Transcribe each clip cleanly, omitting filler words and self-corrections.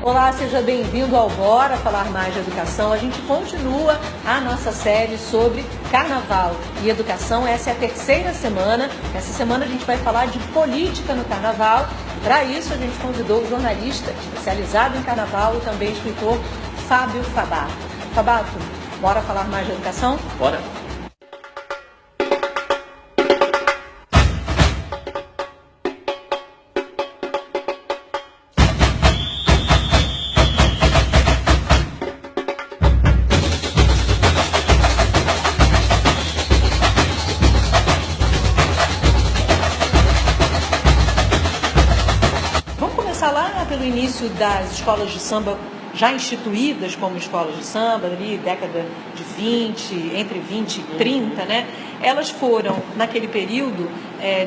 Olá, seja bem-vindo ao Bora Falar Mais de Educação. A gente continua a nossa série sobre Carnaval e Educação. Essa é a terceira semana. Essa semana a gente vai falar de política no Carnaval. Para isso, a gente convidou o jornalista especializado em Carnaval e também escritor Fábio Fabato. Fabato, bora falar mais de educação? Bora! Pelo início das escolas de samba já instituídas como escolas de samba, ali década de 20, entre 20 e 30, né? Elas foram, naquele período,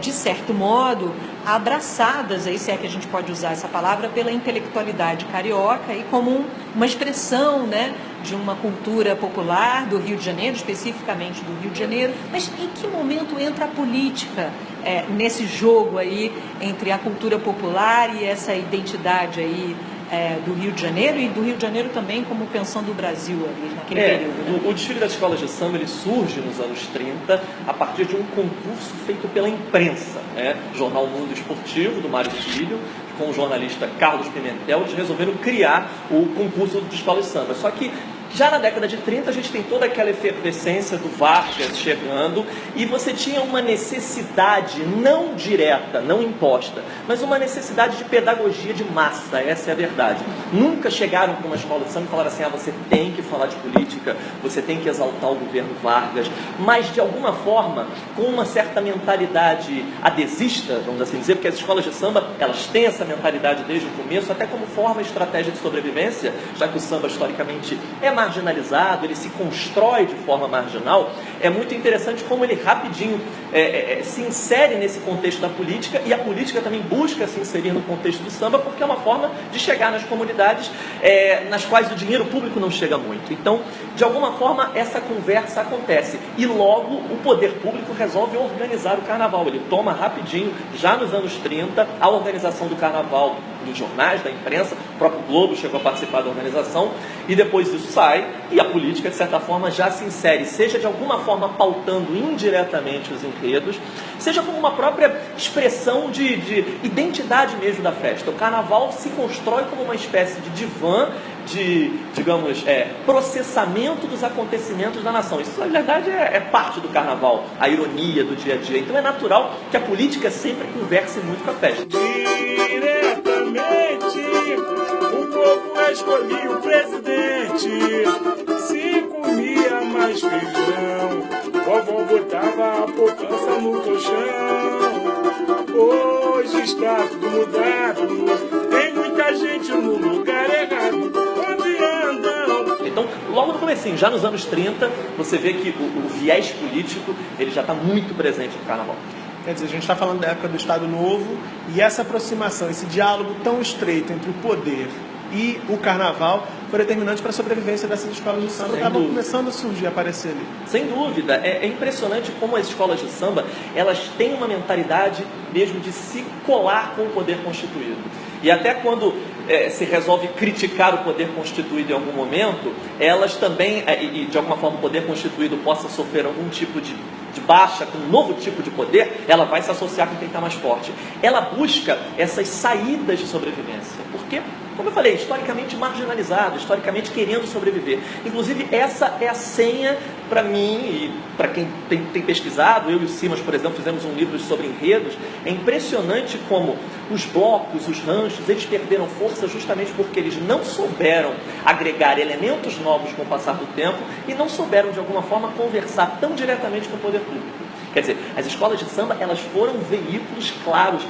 de certo modo, abraçadas, aí se é que a gente pode usar essa palavra, pela intelectualidade carioca e como uma expressão, né, de uma cultura popular do Rio de Janeiro, especificamente do Rio de Janeiro. Mas em que momento entra a política nesse jogo aí entre a cultura popular e essa identidade aí do Rio de Janeiro, e do Rio de Janeiro também como pensando o Brasil ali naquele período, né? O desfile das escolas de samba ele surge nos anos 30 a partir de um concurso feito pela imprensa, né? Jornal Mundo Esportivo, do Mário Filho, com o jornalista Carlos Pimentel. Eles resolveram criar o concurso de escolas de samba. Só que já na década de 30 a gente tem toda aquela efervescência do Vargas chegando e você tinha uma necessidade não direta, não imposta, mas uma necessidade de pedagogia de massa, essa é a verdade. Nunca chegaram para uma escola de samba e falaram assim, você tem que falar de política, você tem que exaltar o governo Vargas, mas de alguma forma, com uma certa mentalidade adesista, vamos assim dizer, porque as escolas de samba, elas têm essa mentalidade desde o começo, até como forma e estratégia de sobrevivência, já que o samba historicamente é marginalizado, ele se constrói de forma marginal. É muito interessante como ele rapidinho se insere nesse contexto da política, e a política também busca se inserir no contexto do samba, porque é uma forma de chegar nas comunidades nas quais o dinheiro público não chega muito. Então, de alguma forma, essa conversa acontece e logo o poder público resolve organizar o carnaval. Ele toma rapidinho, já nos anos 30, a organização do carnaval dos jornais, da imprensa. O próprio Globo chegou a participar da organização, e depois isso sai, e a política, de certa forma, já se insere, seja de alguma forma pautando indiretamente os enredos, seja como uma própria expressão de identidade mesmo da festa. O carnaval se constrói como uma espécie de divã, de, digamos, processamento dos acontecimentos da nação. Isso, na verdade, é parte do carnaval, a ironia do dia a dia. Então é natural que a política sempre converse muito com a festa. O povo escolhia o presidente, se comia mais feijão, vovó botava a poupança no colchão. Hoje está tudo mudado, tem muita gente no lugar errado, onde andam? Então, logo no comecinho, já nos anos 30, você vê que o viés político ele já está muito presente no carnaval. Quer dizer, a gente está falando da época do Estado Novo, e essa aproximação, esse diálogo tão estreito entre o poder e o carnaval foi determinante para a sobrevivência dessas escolas de samba que estavam começando a surgir, a aparecer ali. Sem dúvida. É impressionante como as escolas de samba elas têm uma mentalidade mesmo de se colar com o poder constituído. E até quando se resolve criticar o poder constituído em algum momento, elas também, e de alguma forma o poder constituído possa sofrer algum tipo de baixa, com um novo tipo de poder, ela vai se associar com quem está mais forte. Ela busca essas saídas de sobrevivência. Porque, como eu falei, historicamente marginalizado, historicamente querendo sobreviver. Inclusive, essa é a senha para mim e para quem tem pesquisado. Eu e o Simas, por exemplo, fizemos um livro sobre enredos. É impressionante como os blocos, os ranchos, eles perderam força justamente porque eles não souberam agregar elementos novos com o passar do tempo e não souberam, de alguma forma, conversar tão diretamente com o poder público. Quer dizer, as escolas de samba, elas foram veículos claros,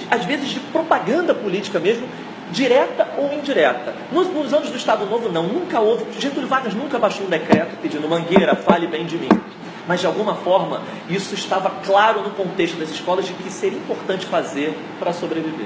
às vezes de propaganda política mesmo, direta ou indireta. Nos anos do Estado Novo, não, nunca houve. Getúlio Vargas nunca baixou um decreto pedindo: Mangueira, fale bem de mim. Mas, de alguma forma, isso estava claro no contexto das escolas de que seria importante fazer para sobreviver.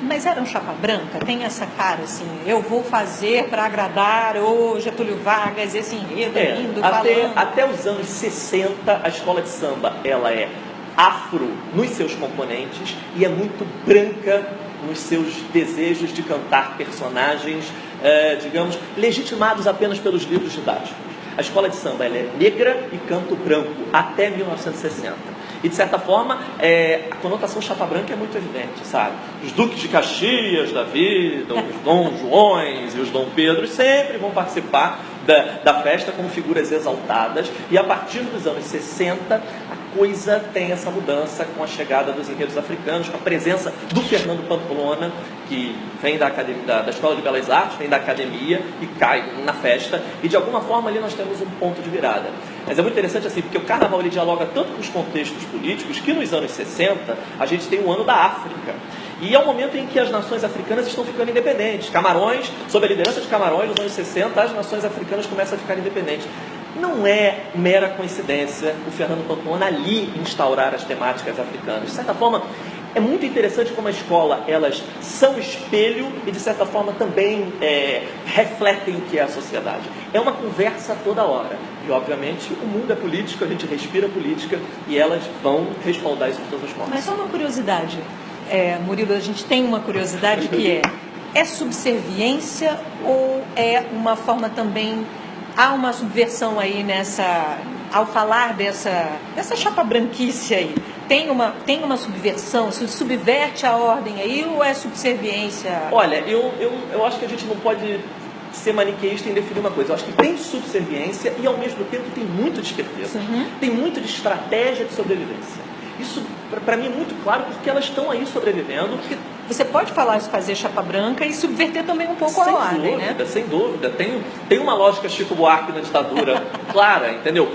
Mas era um chapa branca? Tem essa cara assim, eu vou fazer para agradar o Getúlio Vargas, esse enredo lindo, falando. Até os anos 60, a escola de samba, ela é afro nos seus componentes e é muito branca nos seus desejos de cantar personagens, digamos, legitimados apenas pelos livros didáticos. A escola de samba ela é negra e canto branco até 1960. E, de certa forma, a conotação chapa branca é muito evidente, sabe? Os duques de Caxias da vida, os Dom Joões e os Dom Pedros sempre vão participar da festa como figuras exaltadas. E, a partir dos anos 60, a coisa tem essa mudança com a chegada dos enredos africanos, com a presença do Fernando Pamplona, que vem da Escola de Belas Artes, vem da academia e cai na festa. E, de alguma forma, ali nós temos um ponto de virada. Mas é muito interessante assim, porque o carnaval ele dialoga tanto com os contextos políticos que nos anos 60 a gente tem o ano da África. E é o momento em que as nações africanas estão ficando independentes. Camarões, sob a liderança de Camarões, nos anos 60, as nações africanas começam a ficar independentes. Não é mera coincidência o Fernando Pamplona ali instaurar as temáticas africanas. De certa forma, é muito interessante como a escola, elas são espelho e, de certa forma, também refletem o que é a sociedade. É uma conversa toda hora. E, obviamente, o mundo é político, a gente respira política e elas vão respaldar isso de todas as formas. Mas só uma curiosidade, Murilo, a gente tem uma curiosidade que é subserviência ou é uma forma também... Há uma subversão aí ao falar dessa chapa branquice aí. Tem uma subversão? Se subverte a ordem aí ou é subserviência? Olha, eu acho que a gente não pode ser maniqueísta em definir uma coisa. Eu acho que tem subserviência e, ao mesmo tempo, tem muito de esperteza. Tem muito de estratégia de sobrevivência. Isso, para mim, é muito claro porque elas estão aí sobrevivendo. Você pode fazer chapa branca e subverter também um pouco a ordem, né? Sem dúvida. Tem uma lógica Chico Buarque na ditadura clara, entendeu?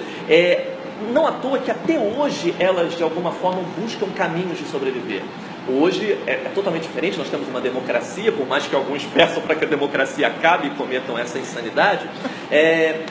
Não à toa que até hoje elas, de alguma forma, buscam caminhos de sobreviver. Hoje é totalmente diferente, nós temos uma democracia, por mais que alguns peçam para que a democracia acabe e cometam essa insanidade,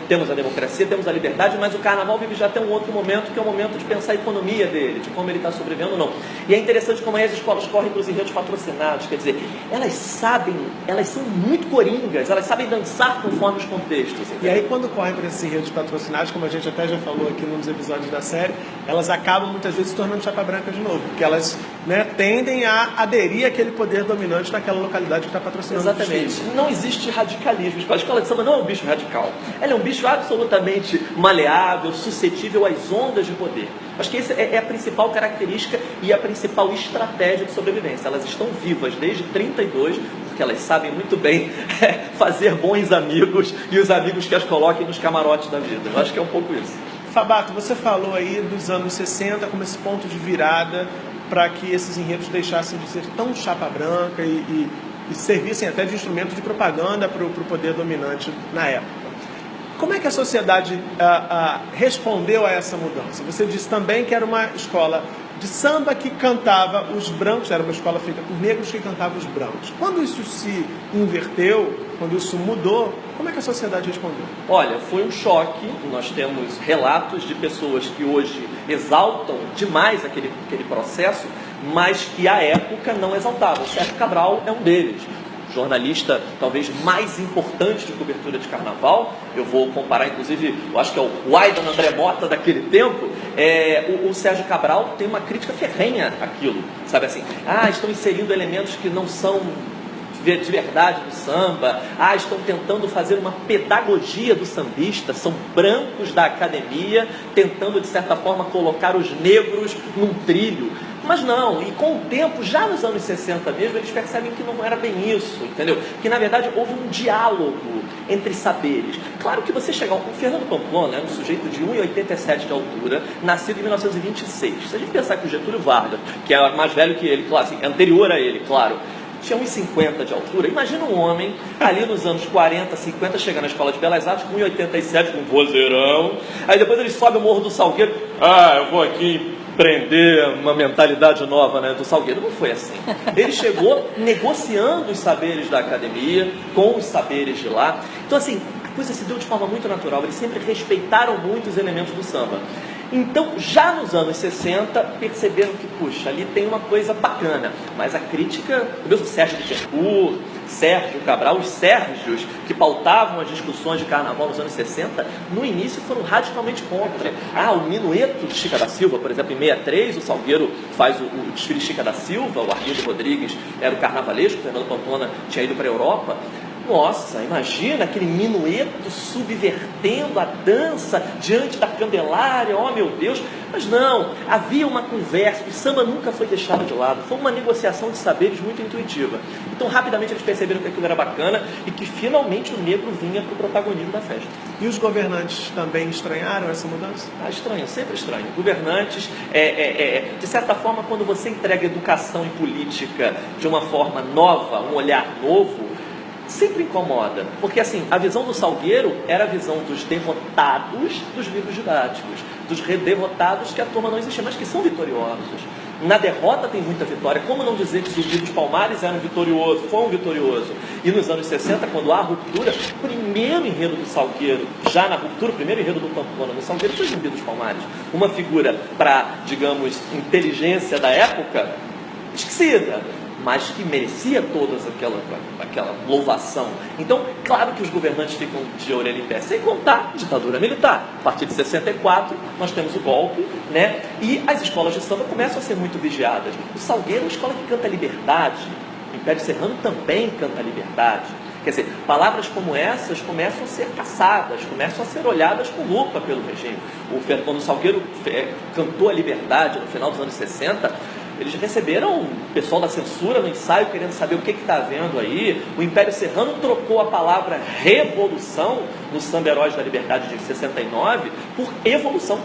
temos a democracia, temos a liberdade, mas o carnaval vive já até um outro momento, que é o momento de pensar a economia dele, de como ele está sobrevivendo ou não. E é interessante como aí as escolas correm para os enredos patrocinados, quer dizer, elas são muito coringas, elas sabem dançar conforme os contextos. Entendeu? E aí quando correm para esses enredos patrocinados, como a gente até já falou aqui num dos episódios da série, elas acabam muitas vezes se tornando chapa branca de novo, porque elas tendem a aderir àquele poder dominante naquela localidade que está patrocinando. Exatamente. Não existe radicalismo. A escola de samba não é um bicho radical. Ela é um bicho absolutamente maleável, suscetível às ondas de poder. Acho que essa é a principal característica e a principal estratégia de sobrevivência. Elas estão vivas desde 32, porque elas sabem muito bem fazer bons amigos e os amigos que as coloquem nos camarotes da vida. Eu acho que é um pouco isso. Fabato, você falou aí dos anos 60 como esse ponto de virada para que esses enredos deixassem de ser tão chapa branca e servissem até de instrumento de propaganda para o poder dominante na época. Como é que a sociedade respondeu a essa mudança? Você disse também que era uma escola de samba que cantava os brancos, era uma escola feita por negros que cantavam os brancos. Quando isso se inverteu, quando isso mudou, como é que a sociedade respondeu? Olha, foi um choque. Nós temos relatos de pessoas que hoje exaltam demais aquele processo, mas que à época não exaltavam. O Sérgio Cabral é um deles. Jornalista talvez mais importante de cobertura de carnaval. Eu vou comparar, inclusive, eu acho que é o Aydon André Mota daquele tempo. O Sérgio Cabral tem uma crítica ferrenha àquilo, sabe assim, estão inserindo elementos que não são de verdade do samba, estão tentando fazer uma pedagogia do sambista, são brancos da academia tentando de certa forma colocar os negros num trilho. Mas não, e com o tempo, já nos anos 60 mesmo, eles percebem que não era bem isso, entendeu? Que na verdade houve um diálogo entre saberes. Claro que você chegar... O Fernando Pamplona era um sujeito de 1,87 de altura, nascido em 1926. Se a gente pensar que o Getúlio Vargas, que é mais velho que ele, claro, assim, anterior a ele, claro, tinha 1,50 de altura. Imagina um homem ali nos anos 40, 50, chegando na Escola de Belas Artes com 1,87, com um vozeirão. Aí depois ele sobe o Morro do Salgueiro. Eu vou aqui prender uma mentalidade nova, né, do Salgueiro. Não foi assim. Ele chegou negociando os saberes da academia com os saberes de lá. Então, assim, a coisa se deu de forma muito natural. Eles sempre respeitaram muito os elementos do samba. Então, já nos anos 60, perceberam que, puxa, ali tem uma coisa bacana. Mas a crítica, o mesmo Sérgio Bittencourt, Sérgio Cabral, os Sérgios que pautavam as discussões de carnaval nos anos 60, no início foram radicalmente contra. O minueto de Chica da Silva, por exemplo, em 63, o Salgueiro faz o desfile de Chica da Silva, o Arlindo Rodrigues era o carnavalesco, o Fernando Pamplona tinha ido para a Europa. Nossa, imagina aquele minueto subvertendo a dança diante da Candelária, oh meu Deus. Mas não, havia uma conversa, o samba nunca foi deixado de lado, foi uma negociação de saberes muito intuitiva. Então rapidamente eles perceberam que aquilo era bacana e que finalmente o negro vinha para o protagonismo da festa. E os governantes também estranharam essa mudança? Estranho, sempre estranho. Governantes, de certa forma, quando você entrega educação e política de uma forma nova, um olhar novo, sempre incomoda, porque assim, a visão do Salgueiro era a visão dos derrotados dos livros didáticos, dos derrotados que a turma não existia, mas que são vitoriosos. Na derrota tem muita vitória. Como não dizer que os Zumbi Palmares eram vitoriosos, foi um vitorioso? E nos anos 60, quando há a ruptura, o primeiro enredo do Salgueiro, já na ruptura, o primeiro enredo do Pamplona no Salgueiro foi Zumbi dos Palmares. Uma figura para, digamos, inteligência da época, esquecida, mas que merecia toda aquela louvação. Então, claro que os governantes ficam de orelha em pé, sem contar a ditadura militar. A partir de 64, nós temos o golpe, né? E as escolas de samba começam a ser muito vigiadas. O Salgueiro é uma escola que canta liberdade, o Império Serrano também canta liberdade. Quer dizer, palavras como essas começam a ser caçadas, começam a ser olhadas com lupa pelo regime. Quando o Salgueiro cantou a liberdade no final dos anos 60, eles receberam o pessoal da censura no ensaio querendo saber o que está havendo aí. O Império Serrano trocou a palavra revolução no Samba Heróis da Liberdade de 69 por evolução.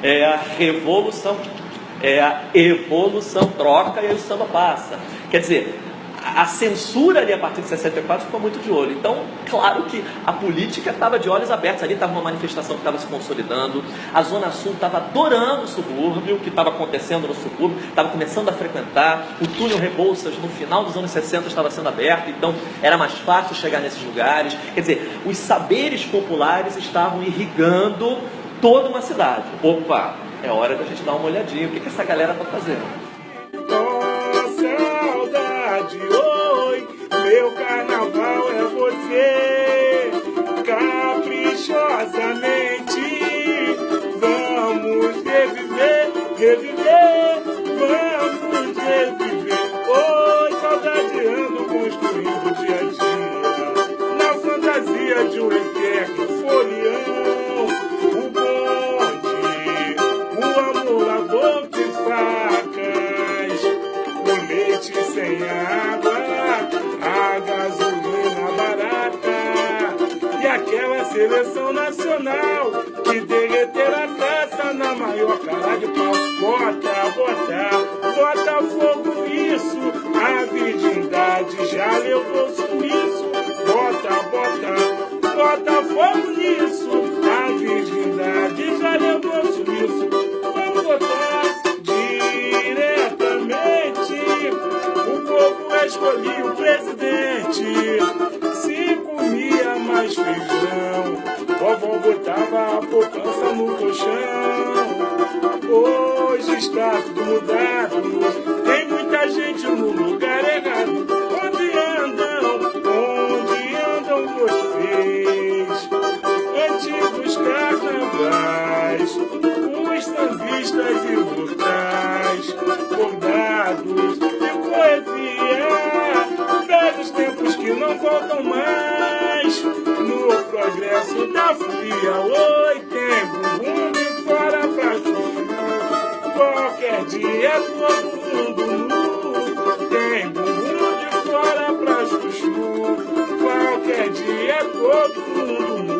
É a revolução, é a evolução, troca e aí o samba passa. Quer dizer, a censura ali a partir de 64 ficou muito de olho. Então, claro que a política estava de olhos abertos. Ali estava uma manifestação que estava se consolidando. A Zona Sul estava adorando o subúrbio, o que estava acontecendo no subúrbio, estava começando a frequentar. O túnel Rebouças, no final dos anos 60, estava sendo aberto, então era mais fácil chegar nesses lugares. Quer dizer, os saberes populares estavam irrigando toda uma cidade. Opa, é hora da gente dar uma olhadinha. O que essa galera está fazendo? Oi, meu carnaval é você, caprichosamente. Vamos reviver, vamos reviver. Oi, saudadeando, construindo dia a dia, na fantasia de um eterno folião. O bonde, o amor a boca e facas, o leite sem água, a gasolina barata e aquela seleção nacional que derreter a taça na maior cara de pau. Bota fogo nisso, a virgindade já levou sumiço. Bota fogo nisso, a virgindade já levou sumiço. Vamos botar diretamente. O povo escolhia o presidente, se comia mais feijão, vovó botava a poupança no colchão. Hoje está tudo mudado, tem muita gente no lugar errado. Onde andam vocês? Antigos carnavais, os sambistas imortais, bordados de poesia, velhos tempos que não voltam mais. No progresso da folia, oi, tem bumbum de fora pra chuchu. Qualquer dia todo mundo nu, tem bumbum de fora pra chuchu. Qualquer dia todo mundo nu.